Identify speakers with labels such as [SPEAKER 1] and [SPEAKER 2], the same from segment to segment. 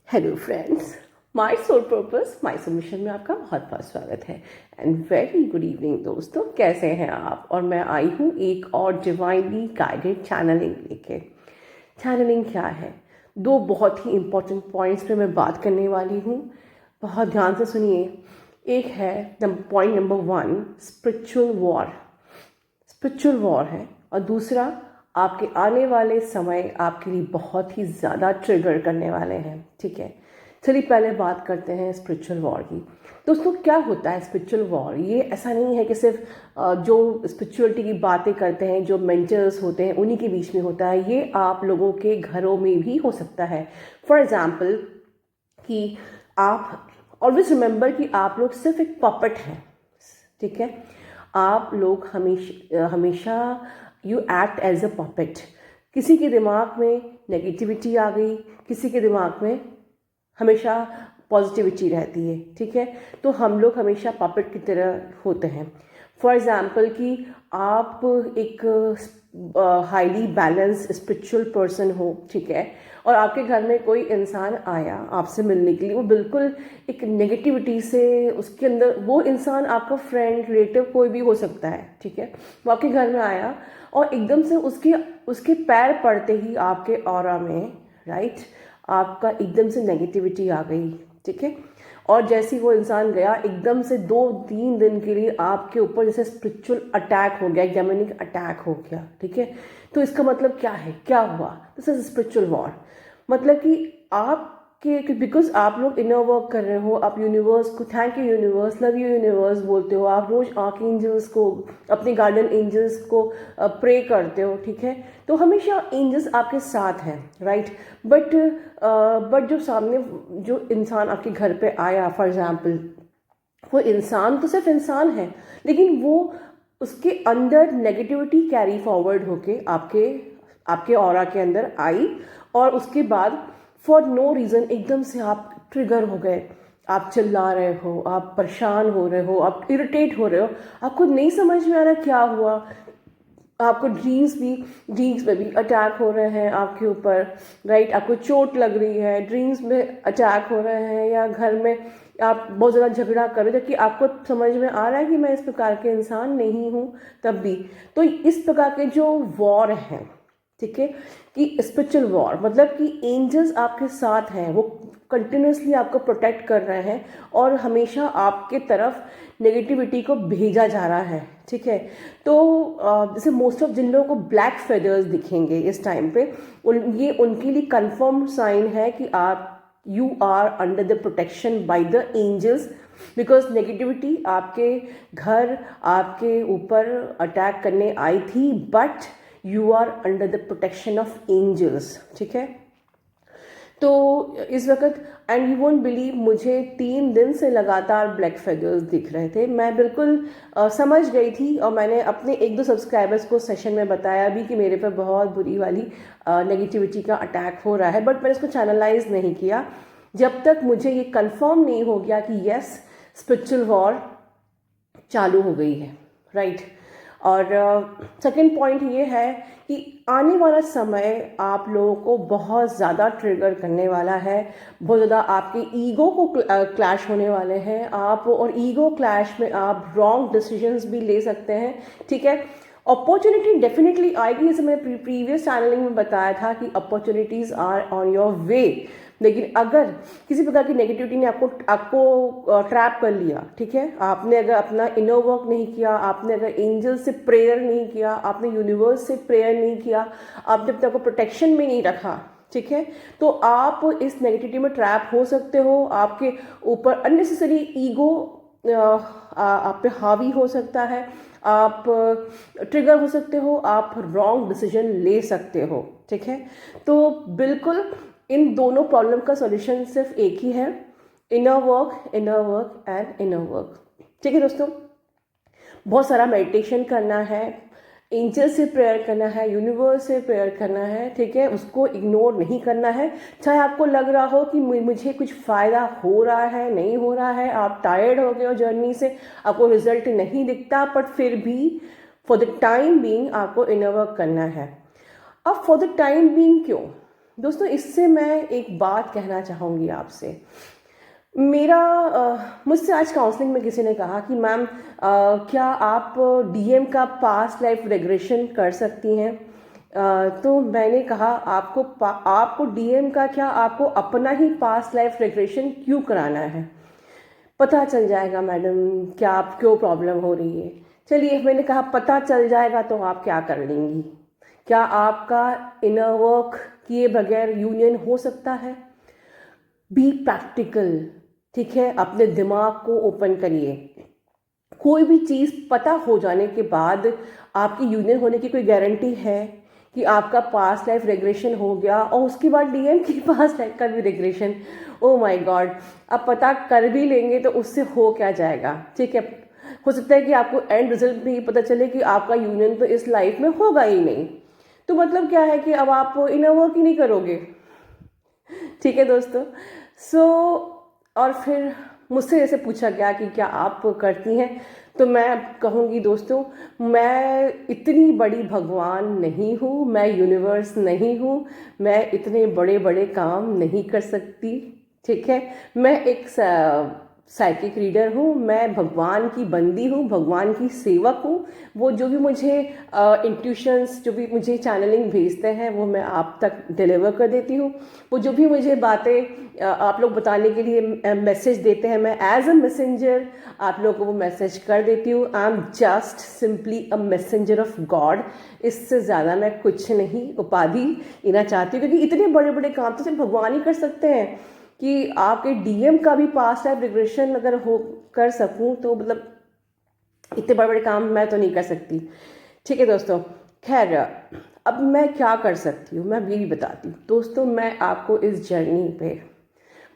[SPEAKER 1] Hello friends, my soul purpose my solution में आपका बहुत बहुत स्वागत है एंड वेरी गुड इवनिंग दोस्तों। कैसे हैं आप? और मैं आई हूँ एक और डिवाइनली गाइडेड चैनलिंग लेके। चैनलिंग क्या है? दो बहुत ही इंपॉर्टेंट पॉइंट्स पे मैं बात करने वाली हूँ, बहुत ध्यान से सुनिए। एक है पॉइंट नंबर 1, स्पिरिचुअल वॉर है, और दूसरा आपके आने वाले समय आपके लिए बहुत ही ज़्यादा ट्रिगर करने वाले हैं। ठीक है, चलिए पहले बात करते हैं स्पिरिचुअल वॉर की। दोस्तों, क्या होता है स्पिरिचुअल वॉर? ये ऐसा नहीं है कि सिर्फ जो स्पिरिचुअलिटी की बातें करते हैं, जो मेंटर्स होते हैं, उन्हीं के बीच में होता है। ये आप लोगों के घरों में भी हो सकता है। फॉर एग्जाम्पल कि आप ऑलवेज रिमेंबर कि आप लोग सिर्फ एक पपेट हैं। ठीक है, आप लोग हमेशा you act as a puppet. किसी के दिमाग में नेगेटिविटी आ गई, किसी के दिमाग में हमेशा पॉजिटिविटी रहती है। ठीक है, तो हम लोग हमेशा पपेट की तरह होते हैं। फॉर एग्जाम्पल कि आप एक हाईली बैलेंस्ड स्पिरिचुअल पर्सन हो, ठीक है, और आपके घर में कोई इंसान आया आपसे मिलने के लिए, वो बिल्कुल एक नेगेटिविटी से, उसके अंदर वो इंसान आपका फ्रेंड, रिलेटिव, कोई भी हो सकता है। ठीक है, वो आपके घर में आया और एकदम से उसके उसके पैर पड़ते ही आपके ऑरा में, राइट, आपका एकदम से नेगेटिविटी आ गई। ठीक है, और जैसे ही वो इंसान गया, एकदम से 2-3 दिन के लिए आपके ऊपर जैसे स्पिरिचुअल अटैक हो गया, डेमोनिक अटैक हो गया। ठीक है, तो इसका मतलब क्या है, क्या हुआ? This is spiritual war. मतलब कि आपके, बिकॉज आप लोग इनर वर्क कर रहे हो, आप यूनिवर्स को thank you universe, love you universe बोलते हो, आप रोज आर्क एंजल्स को, अपने गार्डन एंजल्स को प्रे करते हो। ठीक है, तो हमेशा एंजल्स आपके साथ हैं, राइट। बट जो सामने जो इंसान आपके घर पे आया, फॉर एग्जाम्पल, वो इंसान तो सिर्फ इंसान है, लेकिन वो उसके अंदर नेगेटिविटी कैरी फॉरवर्ड होके आपके आपके ऑरा के अंदर आई, और उसके बाद फॉर नो रीज़न एकदम से आप ट्रिगर हो गए। आप चिल्ला रहे हो, आप परेशान हो रहे हो, आप इरिटेट हो रहे हो, आपको नहीं समझ में आ रहा क्या हुआ। आपको ड्रीम्स में भी अटैक हो रहे हैं आपके ऊपर, राइट। आपको चोट लग रही है, ड्रीम्स में अटैक हो रहे हैं, या घर में आप बहुत ज़्यादा झगड़ा कर रहे हो, जबकि आपको समझ में आ रहा है कि मैं इस प्रकार के इंसान नहीं हूँ। तब भी तो इस प्रकार के जो वॉर हैं, ठीक है, कि स्पिरिचुअल वॉर मतलब कि एंजल्स आपके साथ हैं, वो कंटिन्यूसली आपको प्रोटेक्ट कर रहे हैं और हमेशा आपके तरफ नेगेटिविटी को भेजा जा रहा है। ठीक है, तो जैसे मोस्ट ऑफ जिन लोगों को ब्लैक फेदर्स दिखेंगे इस टाइम पे, ये उनके लिए कंफर्म साइन है कि आप you are under the protection by the angels, because negativity आपके घर, आपके ऊपर अटैक करने आई थी, but you are under the protection of angels. ठीक है, तो इस वक्त एंड यू वोंट बिलीव, मुझे 3 दिन से लगातार ब्लैक फेदर्स दिख रहे थे। मैं बिल्कुल समझ गई थी, और मैंने अपने 1-2 सब्सक्राइबर्स को सेशन में बताया भी कि मेरे पर बहुत बुरी वाली नेगेटिविटी का अटैक हो रहा है, बट मैंने इसको चैनलाइज नहीं किया जब तक मुझे ये कंफर्म नहीं हो गया कि यस, स्पिरिचुअल वॉर चालू हो गई है, राइट। और सेकंड पॉइंट ये है कि आने वाला समय आप लोगों को बहुत ज़्यादा ट्रिगर करने वाला है, बहुत ज़्यादा आपके ईगो को क्लैश होने वाले हैं आप, और ईगो क्लैश में आप रॉन्ग डिसीजंस भी ले सकते हैं। ठीक है, अपॉर्चुनिटी डेफिनेटली आएगी, जैसे मैंने प्रीवियस चैनलिंग में बताया था कि opportunities are on your way. लेकिन अगर किसी प्रकार की नेगेटिविटी ने आपको आपको ट्रैप कर लिया, ठीक है, आपने अगर अपना इनर वर्क नहीं किया, आपने अगर एंजल से प्रेयर नहीं किया, आपने यूनिवर्स से प्रेयर नहीं किया, आपने अपने को प्रोटेक्शन में नहीं रखा, ठीक है, तो आप इस नेगेटिविटी में ट्रैप हो सकते हो। आपके ऊपर अननेसेसरी ईगो आप पे हावी हो सकता है, आप ट्रिगर हो सकते हो, आप रॉन्ग डिसीजन ले सकते हो। ठीक है, तो बिल्कुल इन दोनों प्रॉब्लम का सॉल्यूशन सिर्फ एक ही है, inner work and inner work. ठीक है दोस्तों, बहुत सारा मेडिटेशन करना है, एंजल से प्रेयर करना है, यूनिवर्स से प्रेयर करना है। ठीक है, उसको इग्नोर नहीं करना है। चाहे आपको लग रहा हो कि मुझे कुछ फ़ायदा हो रहा है, नहीं हो रहा है, आप टायर्ड हो गए हो जर्नी से, आपको रिजल्ट नहीं दिखता, बट फिर भी फॉर द टाइम बीइंग आपको इनर वर्क करना है। अब फॉर द टाइम बीइंग क्यों? दोस्तों इससे मैं एक बात कहना चाहूँगी आपसे। मेरा मुझसे आज काउंसलिंग में किसी ने कहा कि मैम क्या आप डीएम का पास्ट लाइफ रिग्रेशन कर सकती हैं? तो मैंने कहा आपको डीएम का क्या, आपको अपना ही पास्ट लाइफ रिग्रेशन क्यों कराना है? पता चल जाएगा मैडम क्या आप क्यों प्रॉब्लम हो रही है। चलिए, मैंने कहा पता चल जाएगा तो आप क्या कर लेंगी? क्या आपका इनर वर्क किए बगैर यूनियन हो सकता है? बी प्रैक्टिकल, ठीक है, अपने दिमाग को ओपन करिए। कोई भी चीज़ पता हो जाने के बाद आपकी यूनियन होने की कोई गारंटी है कि आपका पास्ट लाइफ रेग्रेशन हो गया और उसके बाद डीएम की पास्ट लाइफ का भी रेग्रेशन? ओ माय गॉड, अब पता कर भी लेंगे तो उससे हो क्या जाएगा? ठीक है, हो सकता है कि आपको एंड रिजल्ट भी पता चले कि आपका यूनियन तो इस लाइफ में होगा ही नहीं। तो मतलब क्या है कि अब आप इनर वर्क ही नहीं करोगे। ठीक है दोस्तों। और फिर मुझसे जैसे पूछा गया कि क्या आप करती हैं, तो मैं कहूँगी दोस्तों, मैं इतनी बड़ी भगवान नहीं हूँ, मैं यूनिवर्स नहीं हूँ, मैं इतने बड़े बड़े काम नहीं कर सकती। ठीक है, मैं एक साइकिक रीडर हूँ, मैं भगवान की बंदी हूँ, भगवान की सेवक हूँ। वो जो भी मुझे इंट्यूशंस, जो भी मुझे चैनलिंग भेजते हैं वो मैं आप तक डिलीवर कर देती हूँ। वो जो भी मुझे बातें आप लोग बताने के लिए मैसेज देते हैं, मैं एज अ मैसेंजर आप लोगों को वो मैसेज कर देती हूँ। I am just simply a messenger of God. इससे ज़्यादा मैं कुछ नहीं उपाधि लेना चाहती हूँ, क्योंकि इतने बड़े बड़े काम तो सिर्फ भगवान ही कर सकते हैं। कि आपके डीएम का भी पास्ट लाइफ रिग्रेशन अगर हो कर सकूं तो मतलब इतने बड़े बड़े काम मैं तो नहीं कर सकती। ठीक है दोस्तों, खैर अब मैं क्या कर सकती हूँ मैं ये भी बताती हूँ। दोस्तों, मैं आपको इस जर्नी पे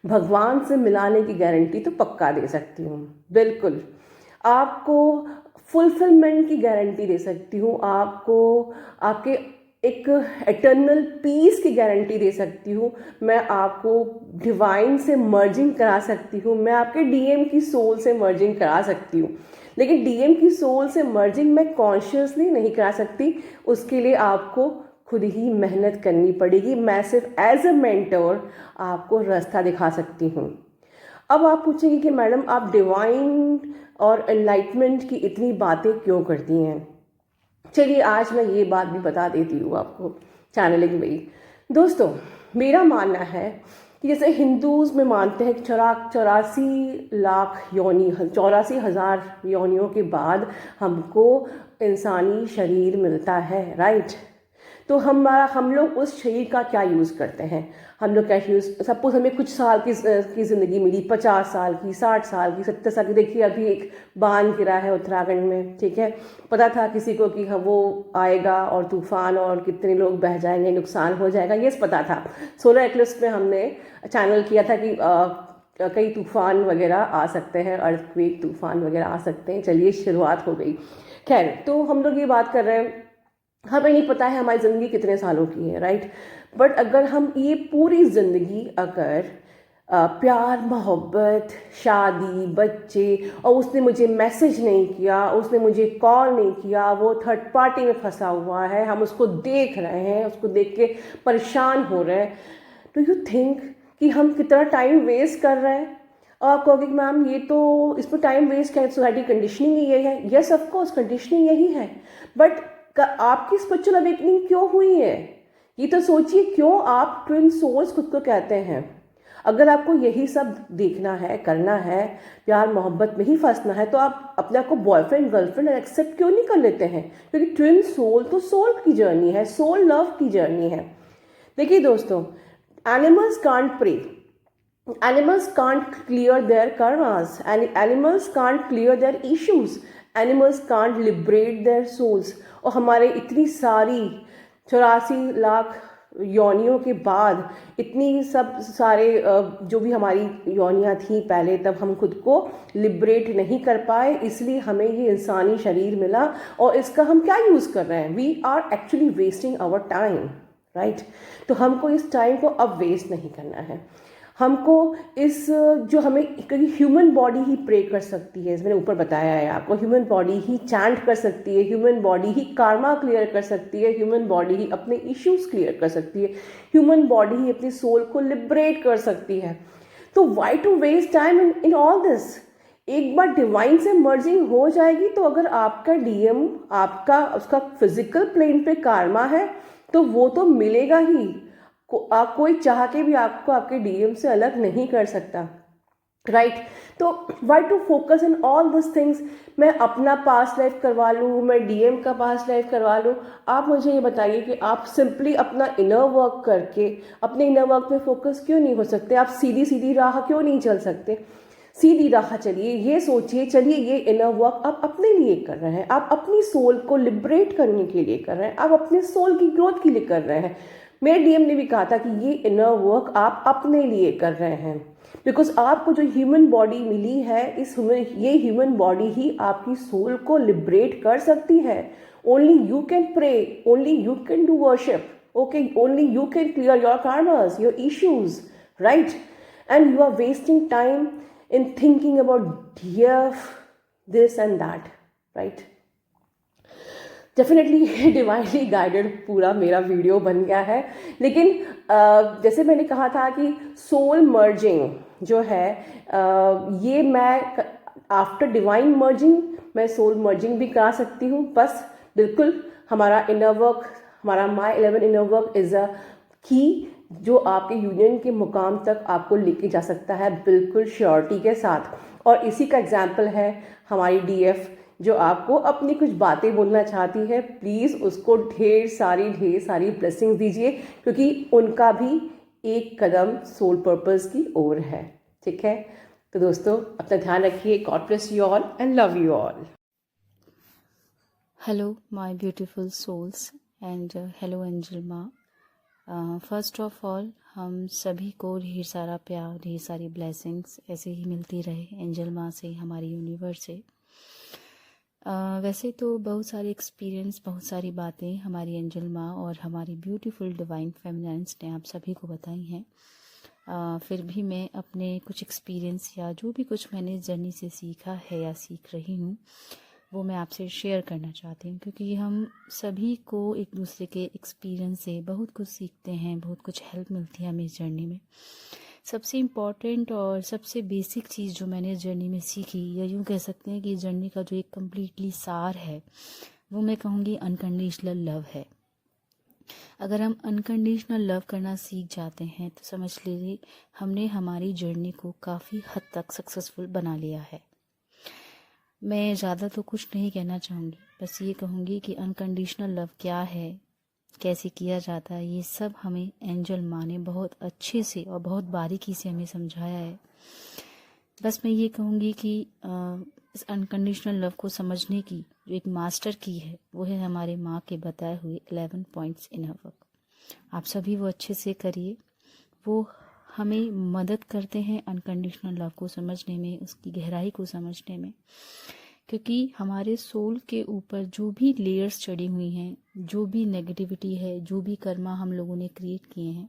[SPEAKER 1] भगवान से मिलाने की गारंटी तो पक्का दे सकती हूँ। बिल्कुल आपको फुलफिलमेंट की गारंटी दे सकती हूँ, आपको आपके एक एटर्नल पीस की गारंटी दे सकती हूँ, मैं आपको डिवाइन से मर्जिंग करा सकती हूँ, मैं आपके डीएम की सोल से मर्जिंग करा सकती हूँ। लेकिन डीएम की सोल से मर्जिंग मैं कॉन्शियसली नहीं करा सकती, उसके लिए आपको खुद ही मेहनत करनी पड़ेगी। मैं सिर्फ एज अ मेंटर आपको रास्ता दिखा सकती हूँ। अब आप पूछेंगे कि मैडम आप डिवाइन और एनलाइटमेंट की इतनी बातें क्यों करती हैं? चलिए आज मैं ये बात भी बता देती हूँ आपको चैनलिंग में ही। दोस्तों, मेरा मानना है कि जैसे हिंदूज़ में मानते हैं कि 84,00,000 योनियों के बाद हमको इंसानी शरीर मिलता है, राइट? तो हम लोग उस शरीर का क्या यूज़ करते हैं? हम लोग क्या यूज़, सपोज हमें कुछ साल की ज़िंदगी मिली, 50 साल की, 60 साल की, 70 साल की। देखिए अभी एक बांध गिरा है उत्तराखंड में, ठीक है, पता था किसी को कि वो आएगा और तूफान और कितने लोग बह जाएंगे, नुकसान हो जाएगा, ये पता था। सोलर एक्लिप्स में हमने चैनल किया था कि कई तूफान वगैरह आ सकते हैं, अर्थक्वेक तूफान वगैरह आ सकते हैं। चलिए शुरुआत हो गई। खैर, तो हम लोग ये बात कर रहे हैं, हमें नहीं पता है हमारी ज़िंदगी कितने सालों की है, राइट? बट अगर हम ये पूरी ज़िंदगी अगर प्यार, मोहब्बत, शादी, बच्चे, और उसने मुझे मैसेज नहीं किया, उसने मुझे कॉल नहीं किया, वो थर्ड पार्टी में फंसा हुआ है, हम उसको देख रहे हैं, उसको देख के परेशान हो रहे हैं, डू यू थिंक कि हम कितना टाइम वेस्ट कर रहे हैं? और आप कहोगे कि मैम ये तो, इसमें टाइम वेस्ट क्या है, सोसाइटी कंडीशनिंग ही ये है। यस ऑफ कोर्स कंडीशनिंग यही है, बट आपकी स्पिरिचुअल अवेकनिंग क्यों हुई है ये तो सोचिए। क्यों आप ट्विन सोल्स खुद को कहते हैं? अगर आपको यही सब देखना है, करना है, प्यार मोहब्बत में ही फंसना है, तो आप अपने आप को बॉयफ्रेंड गर्लफ्रेंड एक्सेप्ट क्यों नहीं कर लेते हैं? क्योंकि ट्विन सोल तो सोल की जर्नी है, सोल लव की जर्नी है। देखिए दोस्तों, animals can't pray, animals can't clear their karmas, and animals can't clear their issues, animals can't liberate their souls। और हमारे इतनी सारी 84,00,000 योनियों के बाद इतनी सब सारे जो भी हमारी योनियाँ थी पहले, तब हम खुद को लिबरेट नहीं कर पाए, इसलिए हमें ये इंसानी शरीर मिला। और इसका हम क्या यूज़ कर रहे हैं? We are actually wasting our time, right? तो हमको इस टाइम को अब वेस्ट नहीं करना है। हमको इस जो हमें क्योंकि ह्यूमन बॉडी ही प्रे कर सकती है, मैंने ऊपर बताया है आपको, ह्यूमन बॉडी ही चैंट कर सकती है, ह्यूमन बॉडी ही कार्मा क्लियर कर सकती है, ह्यूमन बॉडी ही अपने इश्यूज क्लियर कर सकती है, ह्यूमन बॉडी ही अपनी सोल को लिबरेट कर सकती है। तो why to waste time in all this? एक बार डिवाइन से मर्जिंग हो जाएगी तो अगर आपका डीएम आपका उसका फिजिकल प्लेन पे कार्मा है तो वो तो मिलेगा ही। कोई चाह के भी आपको आपके डीएम से अलग नहीं कर सकता, राइट तो why to focus in all this things? मैं अपना पास्ट लाइफ करवा लूँ, मैं डीएम का पास्ट लाइफ करवा लूँ। आप मुझे ये बताइए कि आप सिंपली अपना इनर वर्क करके अपने इनर वर्क पे फोकस क्यों नहीं हो सकते? आप सीधी सीधी राह क्यों नहीं चल सकते? सीधी राह चलिए, ये सोचिए, चलिए ये इनर वर्क आप अपने लिए कर रहे हैं, आप अपनी सोल को लिबरेट करने के लिए कर रहे हैं, आप अपने सोल की ग्रोथ के लिए कर रहे हैं। मेरे डीएम ने भी कहा था कि ये इनर वर्क आप अपने लिए कर रहे हैं, बिकॉज आपको जो ह्यूमन बॉडी मिली है ये ह्यूमन बॉडी ही आपकी सोल को लिबरेट कर सकती है। Only you can pray, only you can do worship, okay, only you can clear your karmas, your issues, right? And you are wasting time in thinking about DF, this and that, right? Definitely divinely guided पूरा मेरा video बन गया है, लेकिन जैसे मैंने कहा था कि सोल मर्जिंग जो है ये मैं आफ्टर डिवाइन मर्जिंग मैं सोल मर्जिंग भी करा सकती हूँ। बस बिल्कुल हमारा इनर वर्क, हमारा माई 11 इनर वर्क इज़ अ की जो आपके यूनियन के मुकाम तक आपको लेके जा सकता है बिल्कुल श्योरिटी के साथ। और इसी का एग्जाम्पल है हमारी डीएफ जो आपको अपनी कुछ बातें बोलना चाहती है। प्लीज़ उसको ढेर सारी ब्लेसिंग्स दीजिए, क्योंकि उनका भी एक कदम सोल पर्पस की ओर है, ठीक है? तो दोस्तों अपना ध्यान रखिए। God bless you all and love you all.
[SPEAKER 2] Hello my beautiful souls and hello angel माँ। फर्स्ट ऑफ ऑल हम सभी को ढेर सारा प्यार, ढेर सारी ब्लेसिंग्स ऐसे ही मिलती रहे एंजल माँ से, हमारी यूनिवर्स से। वैसे तो बहुत सारे एक्सपीरियंस, बहुत सारी बातें हमारी एंजल माँ और हमारी ब्यूटीफुल डिवाइन फेमिनाइंस ने आप सभी को बताई हैं। फिर भी मैं अपने कुछ एक्सपीरियंस या जो भी कुछ मैंने जर्नी से सीखा है या सीख रही हूँ वो मैं आपसे शेयर करना चाहती हूँ, क्योंकि हम सभी को एक दूसरे के एक्सपीरियंस से बहुत कुछ सीखते हैं, बहुत कुछ हेल्प मिलती है हमें इस जर्नी में। सबसे इम्पॉर्टेंट और सबसे बेसिक चीज़ जो मैंने इस जर्नी में सीखी, या यूँ कह सकते हैं कि इस जर्नी का जो एक कम्प्लीटली सार है वो मैं कहूँगी अनकंडीशनल लव है। अगर हम अनकंडीशनल लव करना सीख जाते हैं तो समझ लीजिए हमने हमारी जर्नी को काफ़ी हद तक सक्सेसफुल बना लिया है। मैं ज़्यादा तो कुछ नहीं कहना चाहूँगी, बस ये कहूँगी कि अनकंडीशनल लव क्या है, कैसे किया जाता है, ये सब हमें एंजल माँ ने बहुत अच्छे से और बहुत बारीकी से हमें समझाया है। बस मैं ये कहूँगी कि इस अनकंडीशनल लव को समझने की जो एक मास्टर की है वो है हमारे माँ के बताए हुए 11 पॉइंट्स इन हर वर्क। आप सभी वो अच्छे से करिए, वो हमें मदद करते हैं अनकंडीशनल लव को समझने में, उसकी गहराई को समझने में। क्योंकि हमारे सोल के ऊपर जो भी लेयर्स चढ़ी हुई हैं, जो भी नेगेटिविटी है, जो भी कर्मा हम लोगों ने क्रिएट किए हैं,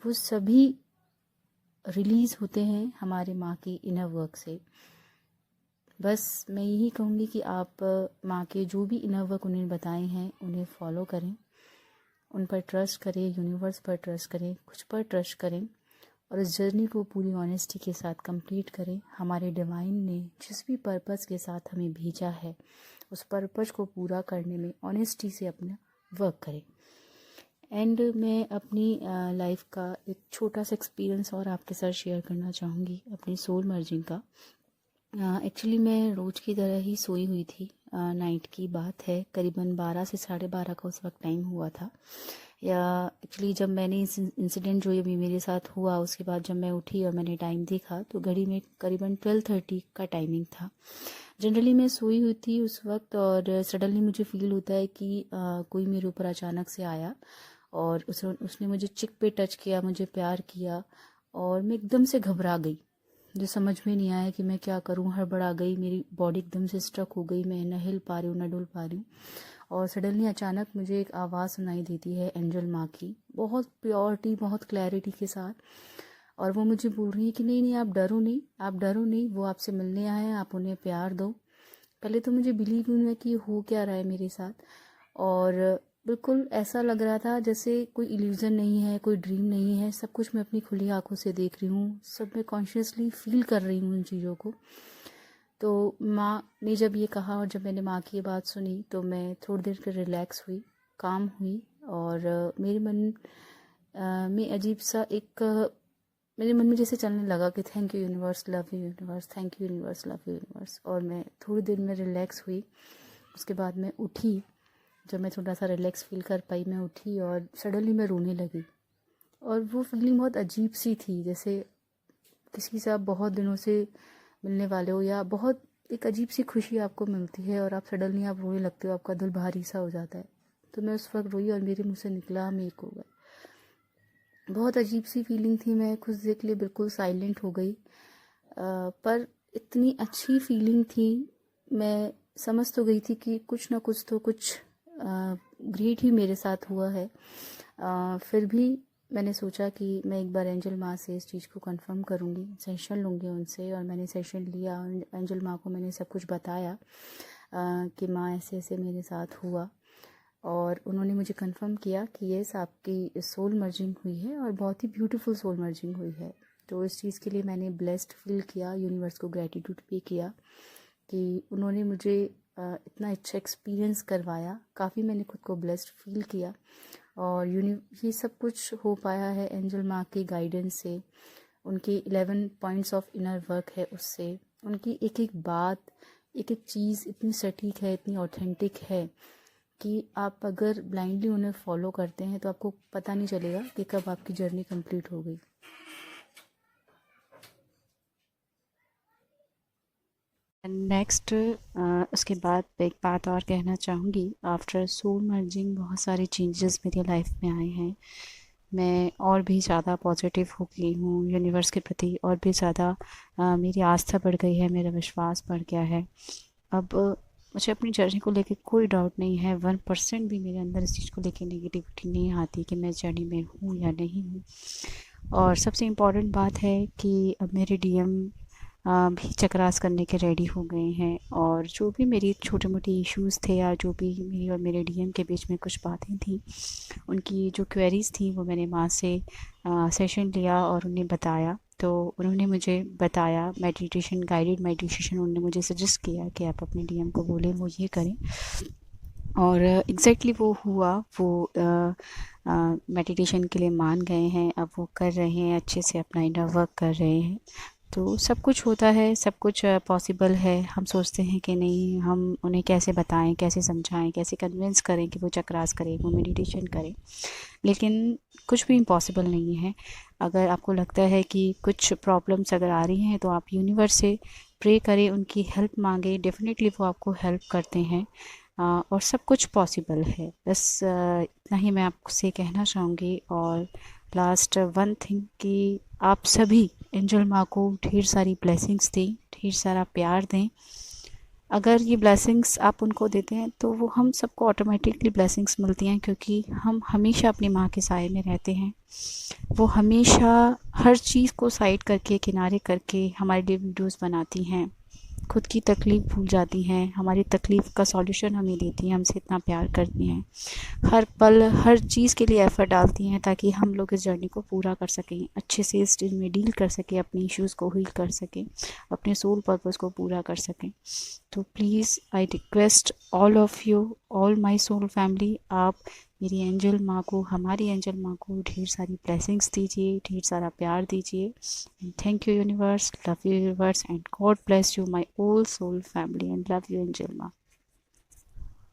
[SPEAKER 2] वो सभी रिलीज़ होते हैं हमारे माँ की इनर वर्क से। बस मैं यही कहूँगी कि आप माँ के जो भी इनर वर्क उन्हें बताए हैं उन्हें फॉलो करें, उन पर ट्रस्ट करें, यूनिवर्स पर ट्रस्ट करें, खुद पर ट्रस्ट करें और इस जर्नी को पूरी ऑनेस्टी के साथ कंप्लीट करें। हमारे डिवाइन ने जिस भी पर्पस के साथ हमें भेजा है उस पर्पस को पूरा करने में ऑनेस्टी से अपना वर्क करें। एंड मैं अपनी लाइफ का एक छोटा सा एक्सपीरियंस और आपके साथ शेयर करना चाहूँगी अपनी सोल मर्जिंग का। एक्चुअली मैं रोज़ की तरह ही सोई हुई थी। नाइट की बात है, करीबन 12 से 12:30 का उस वक्त टाइम हुआ था। या एक्चुअली जब मैंने इस इंसिडेंट जो अभी मेरे साथ हुआ उसके बाद जब मैं उठी और मैंने टाइम देखा तो घड़ी में करीबन 12:30 का टाइमिंग था। जनरली मैं सोई हुई थी उस वक्त और सडनली मुझे फील होता है कि कोई मेरे ऊपर अचानक से आया और उसने मुझे चिक पे टच किया, मुझे प्यार किया और मैं एकदम से घबरा गई। मुझे समझ में नहीं आया कि मैं क्या करूं, हड़बड़ा गई, मेरी बॉडी एकदम से स्ट्रक हो गई, मैं न हिल पा रही हूँ न डुल पा रही हूँ। और सडनली अचानक मुझे एक आवाज़ सुनाई देती है एंजल माँ की, बहुत प्योरिटी, बहुत क्लैरिटी के साथ। और वो मुझे बोल रही है कि नहीं नहीं आप डरो नहीं, आप डरो नहीं, वो आपसे मिलने आए हैं, आप उन्हें प्यार दो। पहले तो मुझे बिलीव ही नहीं हुआ कि हो क्या रहा है मेरे साथ, और बिल्कुल ऐसा लग रहा था जैसे कोई इल्यूज़न नहीं है, कोई ड्रीम नहीं है, सब कुछ मैं अपनी खुली आंखों से देख रही हूँ, सब मैं कॉन्शियसली फील कर रही हूँ उन चीज़ों को। तो माँ ने जब ये कहा और जब मैंने माँ की ये बात सुनी तो मैं थोड़ी देर के रिलैक्स हुई, काम हुई, और मेरे मन में अजीब सा एक मेरे मन में जैसे चलने लगा कि thank you universe, love you universe, thank you universe, love you universe. और मैं थोड़ी देर में रिलैक्स हुई। उसके बाद मैं उठी, जब मैं थोड़ा सा रिलैक्स फील कर पाई मैं उठी और सडनली मैं रोने लगी। और वो फीलिंग बहुत अजीब सी थी, जैसे किसी से आप बहुत दिनों से मिलने वाले हो, या बहुत एक अजीब सी खुशी आपको मिलती है और आप सडनली आप रोने लगते हो, आपका दिल भारी सा हो जाता है। तो मैं उस वक्त रोई और मेरे मुँह से निकला हम एक हो गए। बहुत अजीब सी फीलिंग थी, मैं कुछ देर के लिए बिल्कुल साइलेंट हो गई, पर इतनी अच्छी फीलिंग थी, मैं समझ तो गई थी कि कुछ ना कुछ तो कुछ ग्रेट ही मेरे साथ हुआ है। फिर भी मैंने सोचा कि मैं एक बार एंजल माँ से इस चीज़ को कंफर्म करूँगी, सेशन लूँगी उनसे। और मैंने सेशन लिया, एंजल माँ को मैंने सब कुछ बताया कि माँ ऐसे ऐसे मेरे साथ हुआ, और उन्होंने मुझे कंफर्म किया कि यस आपकी सोल मर्जिंग हुई है और बहुत ही ब्यूटीफुल सोल मर्जिंग हुई है। तो इस चीज़ के लिए मैंने ब्लेस्ड फील किया, यूनिवर्स को ग्रेटिट्यूड पे किया कि उन्होंने मुझे इतना अच्छा एक्सपीरियंस करवाया। काफ़ी मैंने खुद को ब्लेस्ड फील किया, और ये सब कुछ हो पाया है एंजल माँ की गाइडेंस से, उनकी 11 पॉइंट्स ऑफ इनर वर्क है उससे। उनकी एक एक बात, एक एक चीज़ इतनी सटीक है, इतनी ऑथेंटिक है कि आप अगर ब्लाइंडली उन्हें फॉलो करते हैं तो आपको पता नहीं चलेगा कि कब आपकी जर्नी कंप्लीट हो गई। नेक्स्ट उसके बाद एक बात और कहना चाहूँगी, आफ्टर सोल मर्जिंग बहुत सारे चेंजेस मेरी लाइफ में आए हैं। मैं और भी ज़्यादा पॉजिटिव हो गई हूँ यूनिवर्स के प्रति, और भी ज़्यादा मेरी आस्था बढ़ गई है, मेरा विश्वास बढ़ गया है। अब मुझे अपनी जर्नी को लेकर कोई डाउट नहीं है, 1% भी मेरे अंदर इस चीज़ को लेकर नेगेटिविटी नहीं आती कि मैं जर्नी में हूँ या नहीं हूँ। और सबसे इम्पॉर्टेंट बात है कि अब मेरे डीएम भी चक्रास करने के रेडी हो गए हैं, और जो भी मेरी छोटे मोटे इश्यूज़ थे, या जो भी मेरी और मेरे डीएम के बीच में कुछ बातें थी, उनकी जो क्वेरीज़ थी वो मैंने माँ से सेशन लिया और उन्हें बताया। तो उन्होंने मुझे बताया, मेडिटेशन, गाइडेड मेडिटेशन उन्होंने मुझे सजेस्ट किया कि आप अपने डीएम को बोलें वो ये करें, और एग्जैक्टली वो हुआ। वो मेडिटेशन के लिए मान गए हैं, अब वो कर रहे हैं, अच्छे से अपना इनर वर्क कर रहे हैं। तो सब कुछ होता है, सब कुछ पॉसिबल है। हम सोचते हैं कि नहीं, हम उन्हें कैसे बताएं, कैसे समझाएं, कैसे कन्विंस करें कि वो चक्रास करें, वो मेडिटेशन करें, लेकिन कुछ भी इम्पॉसिबल नहीं है। अगर आपको लगता है कि कुछ प्रॉब्लम्स अगर आ रही हैं तो आप यूनिवर्स से प्रे करें, उनकी हेल्प मांगें, डेफिनेटली वो आपको हेल्प करते हैं, और सब कुछ पॉसिबल है। बस इतना ही मैं आपसे कहना चाहूँगी। और लास्ट वन थिंग कि आप सभी एंजल माँ को ढेर सारी ब्लेसिंग्स दें, ढेर सारा प्यार दें। अगर ये ब्लेसिंग्स आप उनको देते हैं तो वो हम सबको ऑटोमेटिकली ब्लेसिंग्स मिलती हैं, क्योंकि हम हमेशा अपनी माँ के साए में रहते हैं। वो हमेशा हर चीज़ को साइड करके, किनारे करके हमारे लिए वीडियोस बनाती हैं, खुद की तकलीफ़ भूल जाती हैं, हमारी तकलीफ़ का सॉल्यूशन हमें देती हैं, हमसे इतना प्यार करती हैं, हर पल हर चीज़ के लिए एफ़र्ट डालती हैं ताकि हम लोग इस जर्नी को पूरा कर सकें, अच्छे से इस चीज़ में डील कर सकें, अपने इश्यूज़ को हील कर सकें, अपने सोल पर्पस को पूरा कर सकें। तो please I request all of you, all my soul family, आप मेरी एंजल माँ को, हमारी एंजल माँ को ढेर सारी ब्लेसिंग्स दीजिए, ढेर सारा प्यार दीजिए। And thank you universe, love you universe, and God bless you my whole soul family, and love you angel माँ।